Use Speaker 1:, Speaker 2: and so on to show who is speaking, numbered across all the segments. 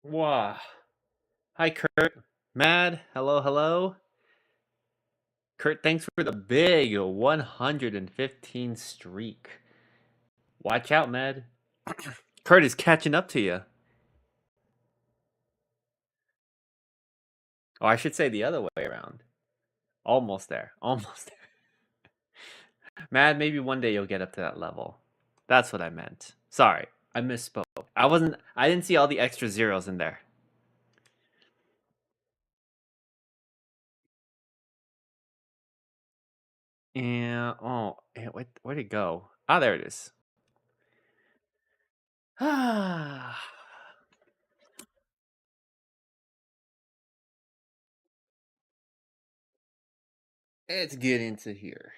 Speaker 1: Wow. Hi, Kurt. Mad. Hello, hello. Kurt, thanks for the big 115 streak. Watch out, Mad. Kurt is catching up to you. Oh, I should say the other way around. Almost there. Almost there. Mad, maybe one day you'll get up to that level. That's what I meant. Sorry, I misspoke. I didn't see all the extra zeros in there. And, where'd it go? Ah, there it is. Ah. Let's get into here.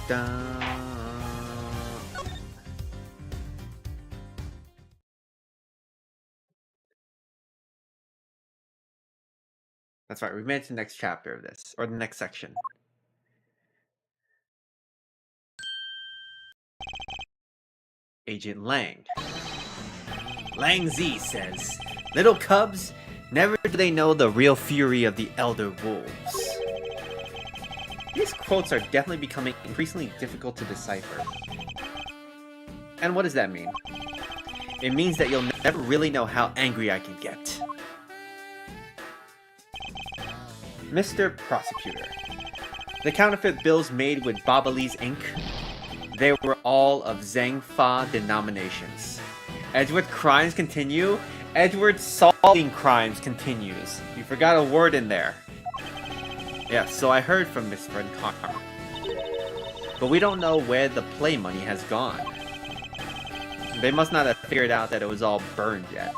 Speaker 1: Dun. That's right. We made it to the next chapter of this, or the next section. Agent Lang. Lang Z says, "Little cubs, never do they know the real fury of the elder wolves." These quotes are definitely becoming increasingly difficult to decipher. And what does that mean? It means that you'll never really know how angry I can get. Mr. Prosecutor. The counterfeit bills made with Babalese ink, they were all of Zhang Fa denominations. Edward crimes continue. Edward solving crimes continues. You forgot a word in there. Yes, so I heard from Miss Friend Karma. But we don't know where the play money has gone. They must not have figured out that it was all burned yet.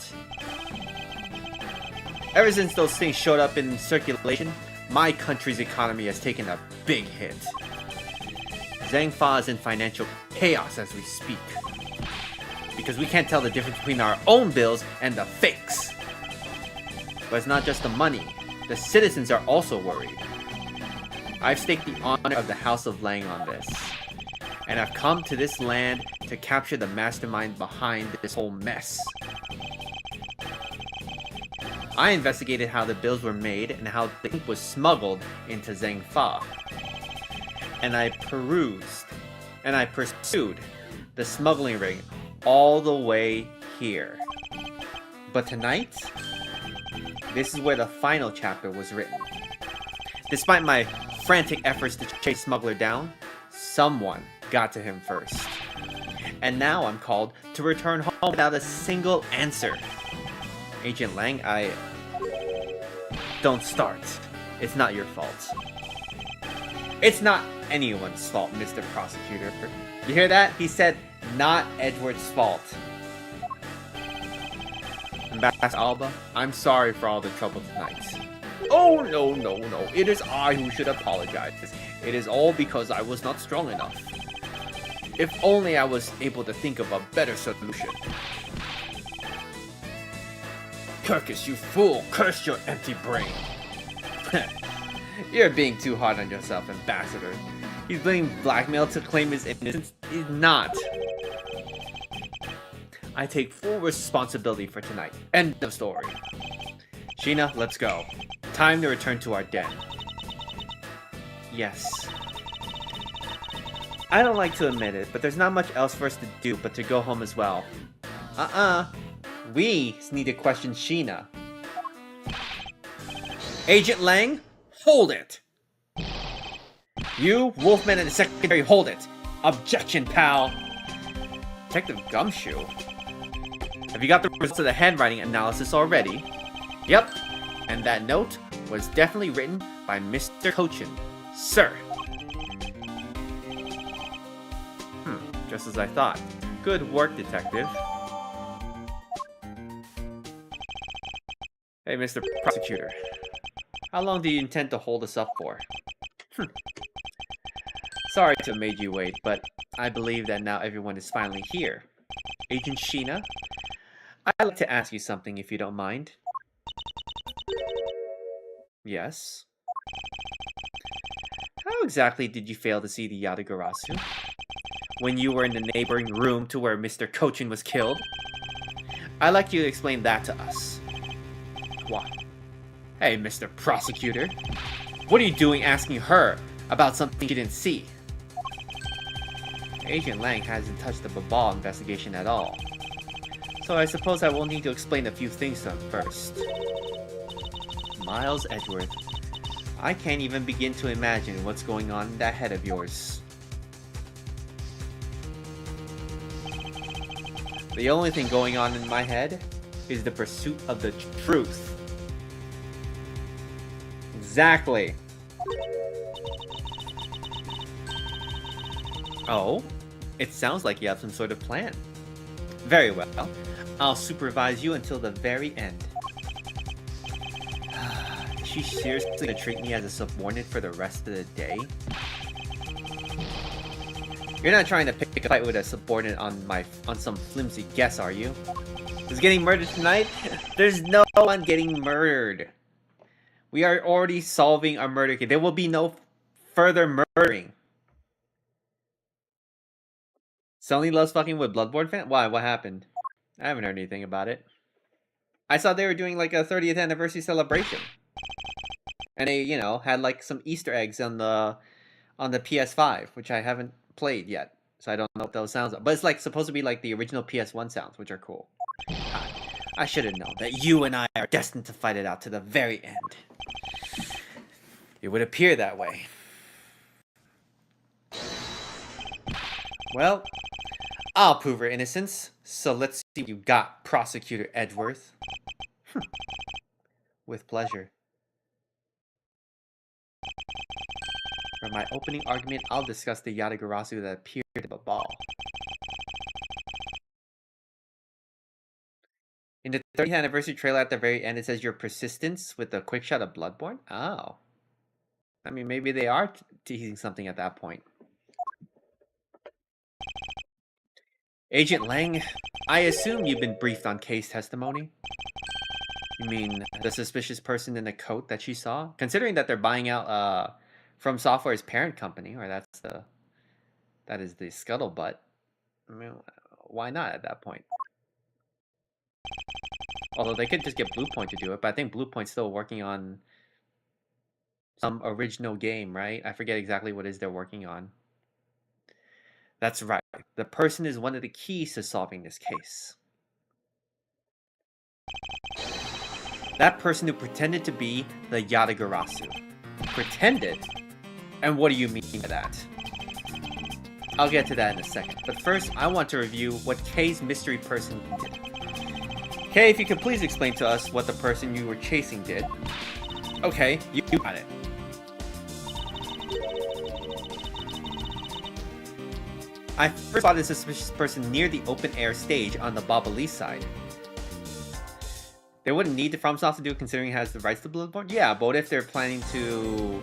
Speaker 1: Ever since those things showed up in circulation, my country's economy has taken a big hit. Zhang Fa is in financial chaos as we speak. Because we can't tell the difference between our own bills and the fakes. But it's not just the money. The citizens are also worried. I've staked the honor of the House of Lang on this. And I've come to this land to capture the mastermind behind this whole mess. I investigated how the bills were made and how the ink was smuggled into Zhang Fa. And I pursued the smuggling ring all the way here. But tonight, this is where the final chapter was written. Despite my frantic efforts to chase Smuggler down, someone got to him first. And now I'm called to return home without a single answer. Agent Lang, Don't start. It's not your fault. It's not anyone's fault, Mr. Prosecutor. You hear that? He said, not Edward's fault. Ambassador Alba, I'm sorry for all the trouble tonight. Oh, no. It is I who should apologize. It is all because I was not strong enough. If only I was able to think of a better solution. Kirkus, you fool! Curse your empty brain! You're being too hard on yourself, Ambassador. He's being blackmailed to claim his innocence. He's not. I take full responsibility for tonight. End of story. Sheena, let's go. Time to return to our den. Yes. I don't like to admit it, but there's not much else for us to do but to go home as well. We need to question Sheena. Agent Lang, hold it! You, Wolfman, and the Secretary, hold it! Objection, pal! Detective Gumshoe? Have you got the results of the handwriting analysis already? Yep, and that note was definitely written by Mr. Cochin, sir. Just as I thought. Good work, Detective. Hey, Mr. Prosecutor. How long do you intend to hold us up for? Sorry to have made you wait, but I believe that now everyone is finally here. Agent Sheena, I'd like to ask you something if you don't mind. Yes. How exactly did you fail to see the Yatagarasu? When you were in the neighboring room to where Mr. Kochin was killed? I'd like you to explain that to us. What? Hey, Mr. Prosecutor. What are you doing asking her about something you didn't see? Agent Lang hasn't touched the Babal investigation at all. So I suppose I will need to explain a few things to him first. Miles Edgeworth. I can't even begin to imagine what's going on in that head of yours. The only thing going on in my head is the pursuit of the truth. Exactly. Oh, it sounds like you have some sort of plan. Very well. I'll supervise you until the very end. Is she seriously gonna treat me as a subordinate for the rest of the day? You're not trying to pick a fight with a subordinate on some flimsy guess, are you? Who's getting murdered tonight? There's no one getting murdered. We are already solving a murder case. There will be no further murdering. Suddenly loves fucking with Bloodborne fan? Why? What happened? I haven't heard anything about it. I saw they were doing like a 30th anniversary celebration. And they, you know, had like some Easter eggs on the PS5, which I haven't played yet. So I don't know what those sounds are. But it's like supposed to be like the original PS1 sounds, which are cool. I should have known that you and I are destined to fight it out to the very end. It would appear that way. Well, I'll prove her innocence. So let's see what you got, Prosecutor Edgeworth. With pleasure. For my opening argument, I'll discuss the Yatagarasu that appeared in the ball. In the 30th anniversary trailer at the very end, it says your persistence with the quick shot of Bloodborne? Oh. I mean, maybe they are teasing something at that point. Agent Lang, I assume you've been briefed on case testimony? You mean the suspicious person in the coat that she saw? Considering that they're buying out From Software's parent company, or that is the scuttlebutt. I mean, why not at that point? Although they could just get Bluepoint to do it, but I think Bluepoint's still working on some original game, right? I forget exactly what it is they're working on. That's right. The person is one of the keys to solving this case. That person who pretended to be the Yatagarasu. Pretended? And what do you mean by that? I'll get to that in a second, but first I want to review what Kay's mystery person did. Kay, if you could please explain to us what the person you were chasing did. Okay, you got it. I first spotted a suspicious person near the open-air stage on the Babalee side. They wouldn't need the FromSoft to do it considering it has the rights to Bloodborne? Yeah, but what if they're planning to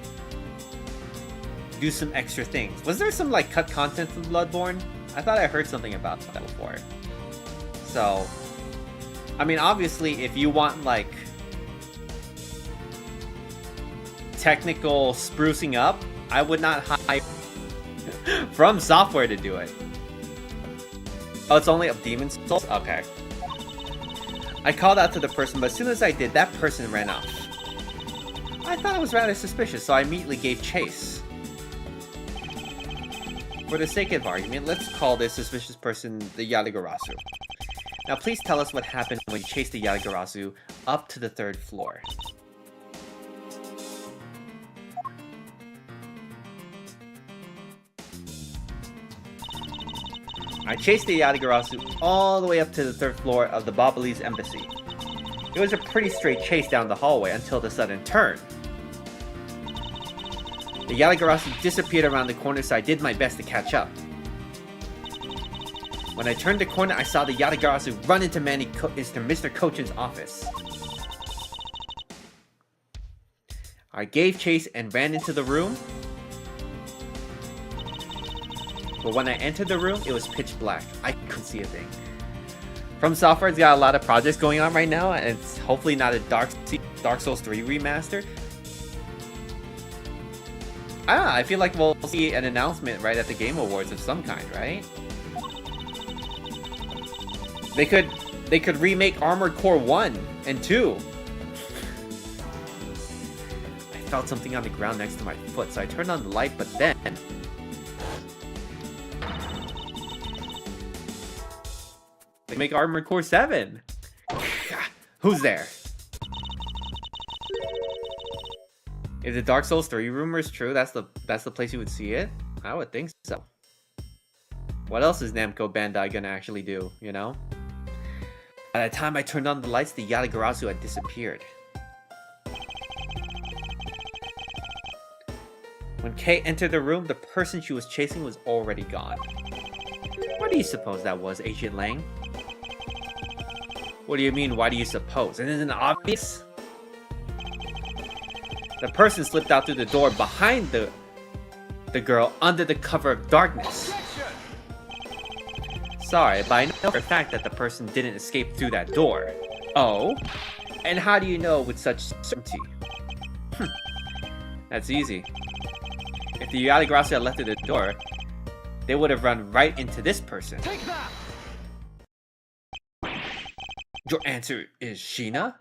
Speaker 1: do some extra things? Was there some like cut content from Bloodborne? I thought I heard something about that before. So, I mean, obviously, if you want like technical sprucing up, I would not hire From Software to do it. Oh, it's only of Demon's Souls? Okay. I called out to the person, but as soon as I did, that person ran off. I thought it was rather suspicious, so I immediately gave chase. For the sake of argument, let's call this suspicious person the Yatagarasu. Now please tell us what happened when you chased the Yatagarasu up to the 3rd floor. I chased the Yatagarasu all the way up to the 3rd floor of the Babalee's embassy. It was a pretty straight chase down the hallway until the sudden turn. The Yatagarasu disappeared around the corner, so I did my best to catch up. When I turned the corner, I saw the Yatagarasu run into Mr. Kochin's office. I gave chase and ran into the room. But when I entered the room, it was pitch black. I couldn't see a thing. From Software's got a lot of projects going on right now, and it's hopefully not a Dark Souls 3 remaster. I feel like we'll see an announcement right at the Game Awards of some kind, right? They could remake Armored Core 1 and 2. I felt something on the ground next to my foot, so I turned on the light, but then... They make Armored Core 7. Who's there? Is the Dark Souls 3 rumors true? That's the place you would see it? I would think so. What else is Namco Bandai gonna actually do, you know? By the time I turned on the lights, the Yatagarasu had disappeared. When Kay entered the room, the person she was chasing was already gone. What do you suppose that was, Agent Lang? What do you mean, why do you suppose? Isn't it obvious? The person slipped out through the door behind the girl under the cover of darkness. Sorry, but I know for a fact that the person didn't escape through that door. Oh? And how do you know with such certainty? That's easy. If the Yatagarasu had left through the door, they would have run right into this person.
Speaker 2: Take that!
Speaker 1: Your answer is Sheena?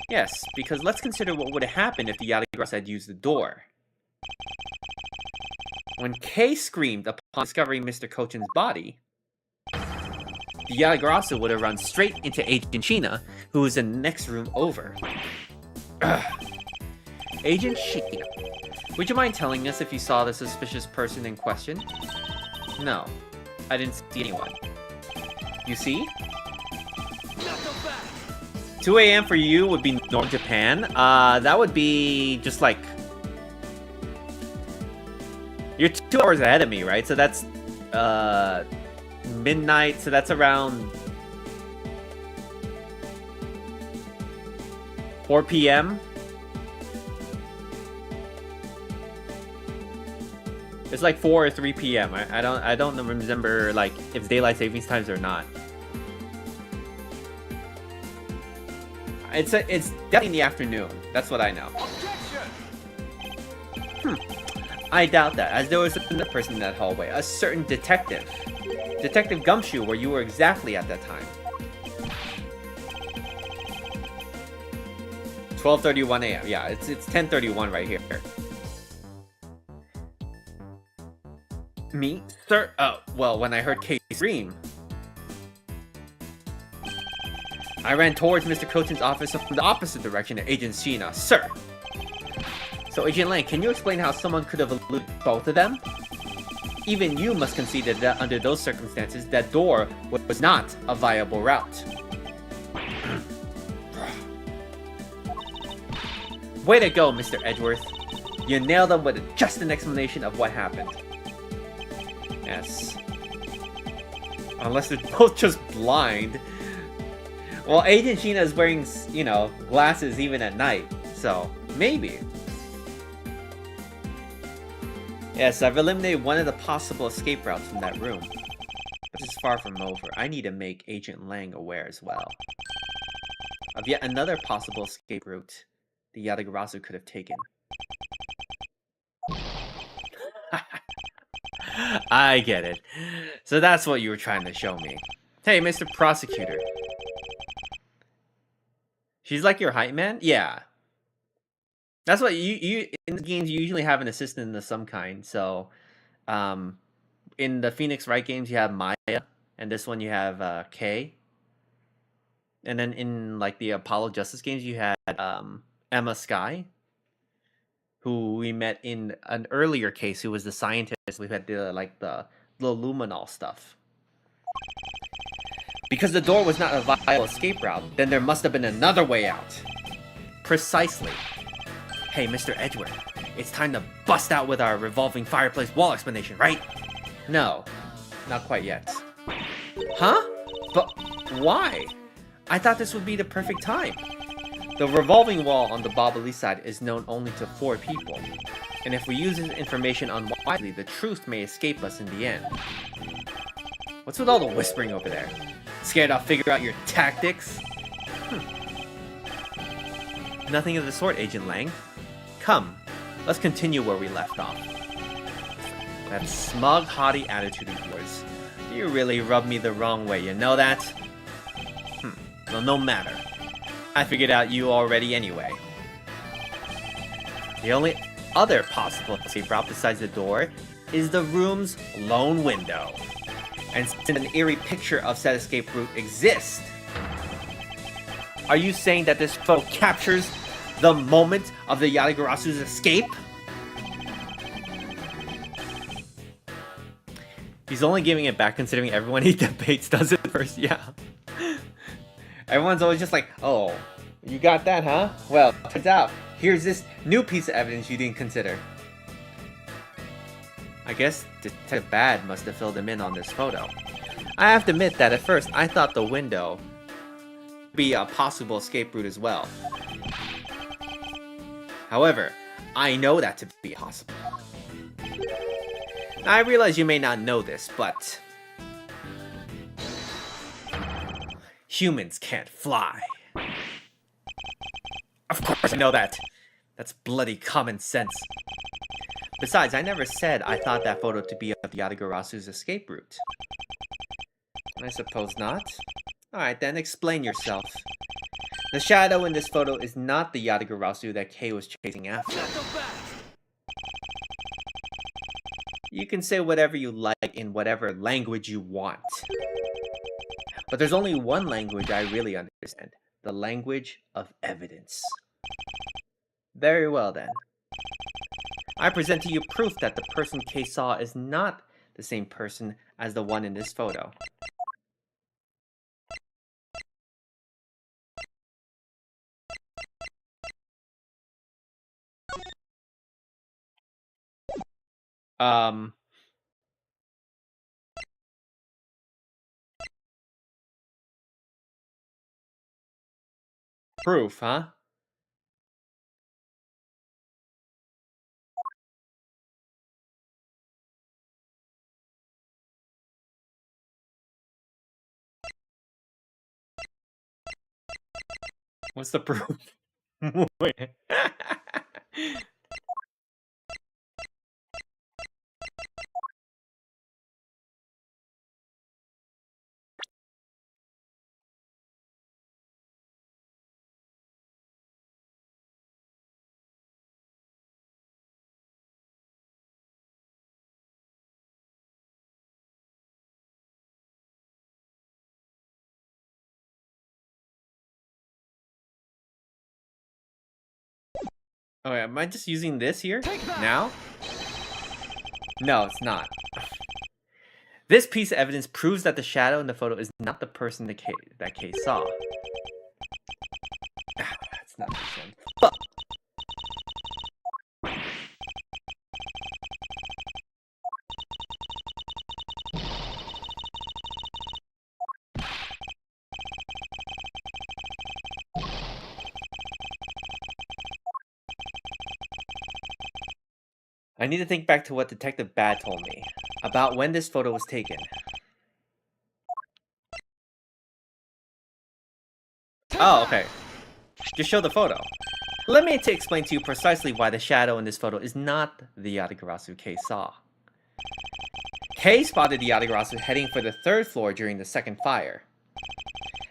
Speaker 1: Yes, because let's consider what would have happened if the Yatagarasu had used the door. When Kay screamed upon discovering Mr. Kochin's body, the Yatagarasu would have run straight into Agent Sheena, who was in the next room over. Agent Sheena, would you mind telling us if you saw the suspicious person in question? No, I didn't see anyone. You see? 2 a.m. for you would be North Japan. That would be just like... You're 2 hours ahead of me, right? So that's midnight, so that's around 4 p.m. It's like 4 or 3 p.m. I don't remember like if it's daylight savings times or not. It's definitely in the afternoon. That's what I know. I doubt that, as there was another person in that hallway, a certain detective. Detective Gumshoe, where you were exactly at that time. 12:31 a.m. Yeah, it's 10:31 right here. Me? Sir? Oh, well, when I heard Kay scream, I ran towards Mr. Kochin's office from the opposite direction of Agent Sheena. Sir! So, Agent Lang, can you explain how someone could have eluded both of them? Even you must concede that under those circumstances, that door was not a viable route. Way to go, Mr. Edgeworth. You nailed them with just an explanation of what happened. Yes. Unless they're both just blind. Well, Agent Sheena is wearing, you know, glasses even at night, so maybe. Yes, I've eliminated one of the possible escape routes from that room. But it's far from over. I need to make Agent Lang aware as well of yet another possible escape route the Yatagarasu could have taken. I get it. So that's what you were trying to show me. Hey, Mr. Prosecutor. She's like your hype man? Yeah. That's what you in the games you usually have an assistant of some kind. So, in the Phoenix Wright games you have Maya, and this one you have Kay. And then in like the Apollo Justice games you had Emma Sky, who we met in an earlier case, who was the scientist. We had the luminol stuff. Because the door was not a viable escape route, then there must have been another way out. Precisely. Hey, Mr. Edgeworth, it's time to bust out with our revolving fireplace wall explanation, right? No, not quite yet. Huh? But why? I thought this would be the perfect time. The revolving wall on the Bobbly side is known only to 4 people. And if we use this information unwisely, the truth may escape us in the end. What's with all the whispering over there? Scared I'll figure out your tactics? Nothing of the sort, Agent Lang. Come, let's continue where we left off. That smug, haughty attitude of yours. You really rubbed me the wrong way, you know that? Well, no matter. I figured out you already anyway. The only other possible escape route besides the door is the room's lone window. And since an eerie picture of said escape route exists, are you saying that this photo captures the moment of the Yatagarasu's escape? He's only giving it back considering everyone he debates does it first, yeah. Everyone's always just like, oh, you got that, huh? Well, turns out, here's this new piece of evidence you didn't consider. I guess Detective Bad must have filled him in on this photo. I have to admit that at first I thought the window would be a possible escape route as well. However, I know that to be possible. Now, I realize you may not know this, but humans can't fly. Of course I know that. That's bloody common sense. Besides, I never said I thought that photo to be of the Yatagarasu's escape route. I suppose not. Alright then, explain yourself. The shadow in this photo is not the Yatagarasu that Kei was chasing after. You can say whatever you like in whatever language you want. But there's only one language I really understand. The language of evidence. Very well then. I present to you proof that the person Kei saw is not the same person as the one in this photo. Proof, huh? What's the proof? Wait. Okay, am I just using this here? Now? No, it's not. This piece of evidence proves that the shadow in the photo is not the person that Kei saw. That's not the same. But I need to think back to what Detective Bad told me about when this photo was taken. Oh, okay. Just show the photo. Let me explain to you precisely why the shadow in this photo is not the Yatagarasu Kei saw. Kei spotted the Yatagarasu heading for the 3rd floor during the 2nd fire.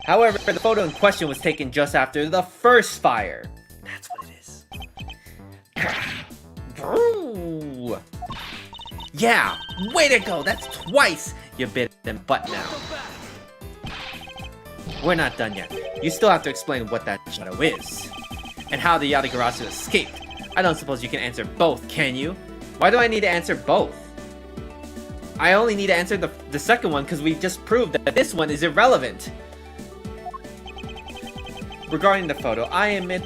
Speaker 1: However, the photo in question was taken just after the 1st fire. That's what it is. Ooh. Yeah, way to go! That's twice you bit them butt now. We're not done yet. You still have to explain what that shadow is. And how the Yatagarasu escaped. I don't suppose you can answer both, can you? Why do I need to answer both? I only need to answer the second one because we just proved that this one is irrelevant. Regarding the photo, I admit that